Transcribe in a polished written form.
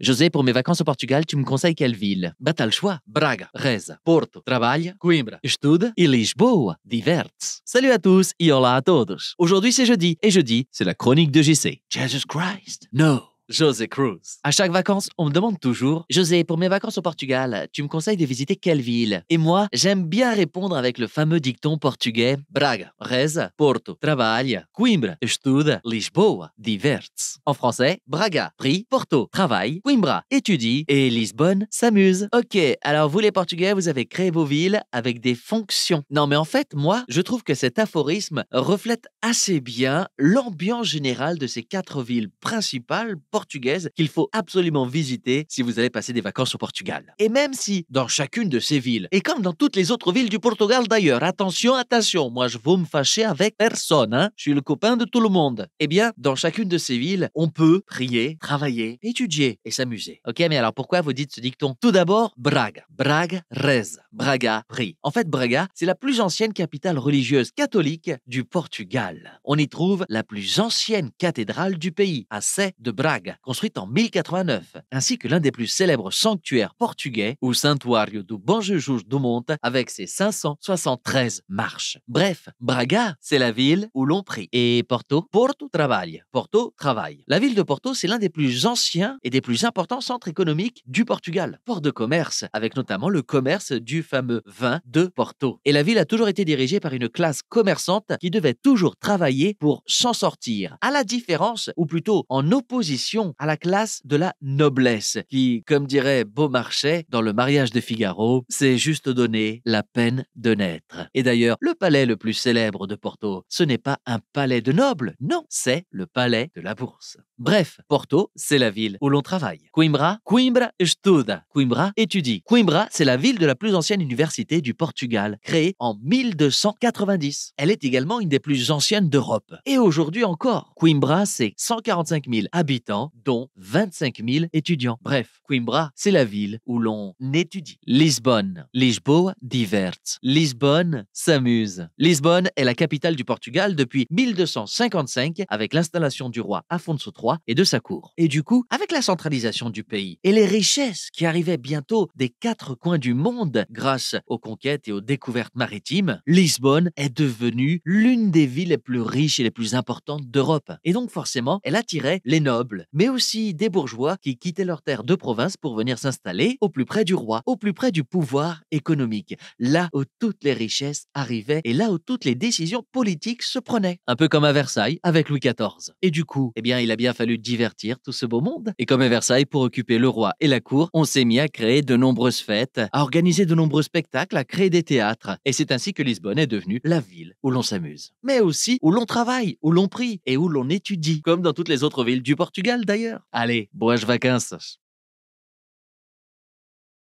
José, pour mes vacances au Portugal, tu me conseilles quelle ville? Bah t'as le choix. Braga, Reza, Porto, Trabalha, Coimbra, estuda e Lisboa, diverte. Salut à tous et hola à todos. Aujourd'hui c'est jeudi et jeudi, c'est la chronique de JC. Jesus Christ. No. José Cruz. À chaque vacances, on me demande toujours « José, pour mes vacances au Portugal, tu me conseilles de visiter quelle ville ?» Et moi, j'aime bien répondre avec le fameux dicton portugais « Braga, reza, Porto, trabalha, Coimbra, estuda, Lisboa, diverte ». En français, Braga, prie, Porto, travaille, Coimbra, étudie et Lisbonne, s'amuse. Ok, alors vous les Portugais, vous avez créé vos villes avec des fonctions. Non mais en fait, moi, je trouve que cet aphorisme reflète assez bien l'ambiance générale de ces 4 villes principales portugaise qu'il faut absolument visiter si vous allez passer des vacances au Portugal. Et même si dans chacune de ces villes, et comme dans toutes les autres villes du Portugal d'ailleurs, attention, attention, moi je veux me fâcher avec personne, hein, je suis le copain de tout le monde. Eh bien, dans chacune de ces villes, on peut prier, travailler, étudier et s'amuser. Ok, mais alors pourquoi vous dites ce dicton? Tout d'abord, Braga. Braga reza. Braga prie. En fait, Braga, c'est la plus ancienne capitale religieuse catholique du Portugal. On y trouve la plus ancienne cathédrale du pays, à Sé de Braga, construite en 1089, ainsi que l'un des plus célèbres sanctuaires portugais, o Santuário do Bom Jesus do Monte, avec ses 573 marches. Bref, Braga, c'est la ville où l'on prie. Et Porto? Porto trabalha. Porto travaille. La ville de Porto, c'est l'un des plus anciens et des plus importants centres économiques du Portugal. Port de commerce, avec notamment le commerce du fameux vin de Porto. Et la ville a toujours été dirigée par une classe commerçante qui devait toujours travailler pour s'en sortir. À la différence, ou plutôt en opposition à la classe de la noblesse, qui, comme dirait Beaumarchais dans Le mariage de Figaro, s'est juste donné la peine de naître. Et d'ailleurs, le palais le plus célèbre de Porto, ce n'est pas un palais de nobles, non, c'est le palais de la bourse. Bref, Porto, c'est la ville où l'on travaille. Coimbra, Coimbra estuda. Coimbra étudie. Coimbra, c'est la ville de la plus ancienne université du Portugal, créée en 1290. Elle est également une des plus anciennes d'Europe. Et aujourd'hui encore, Coimbra, c'est 145 000 habitants, dont 25 000 étudiants. Bref, Coimbra, c'est la ville où l'on étudie. Lisbonne. Lisboa diverte. Lisbonne s'amuse. Lisbonne est la capitale du Portugal depuis 1255 avec l'installation du roi Afonso III et de sa cour. Et du coup, avec la centralisation du pays et les richesses qui arrivaient bientôt des 4 coins du monde grâce aux conquêtes et aux découvertes maritimes, Lisbonne est devenue l'une des villes les plus riches et les plus importantes d'Europe. Et donc forcément, elle attirait les nobles, mais aussi des bourgeois qui quittaient leurs terres de province pour venir s'installer au plus près du roi, au plus près du pouvoir économique, là où toutes les richesses arrivaient et là où toutes les décisions politiques se prenaient. Un peu comme à Versailles avec Louis XIV. Et du coup, eh bien, il a bien fallu divertir tout ce beau monde. Et comme à Versailles, pour occuper le roi et la cour, on s'est mis à créer de nombreuses fêtes, à organiser de nombreux spectacles, à créer des théâtres. Et c'est ainsi que Lisbonne est devenue la ville où l'on s'amuse. Mais aussi où l'on travaille, où l'on prie et où l'on étudie, comme dans toutes les autres villes du Portugal d'ailleurs. Allez, boas vacances.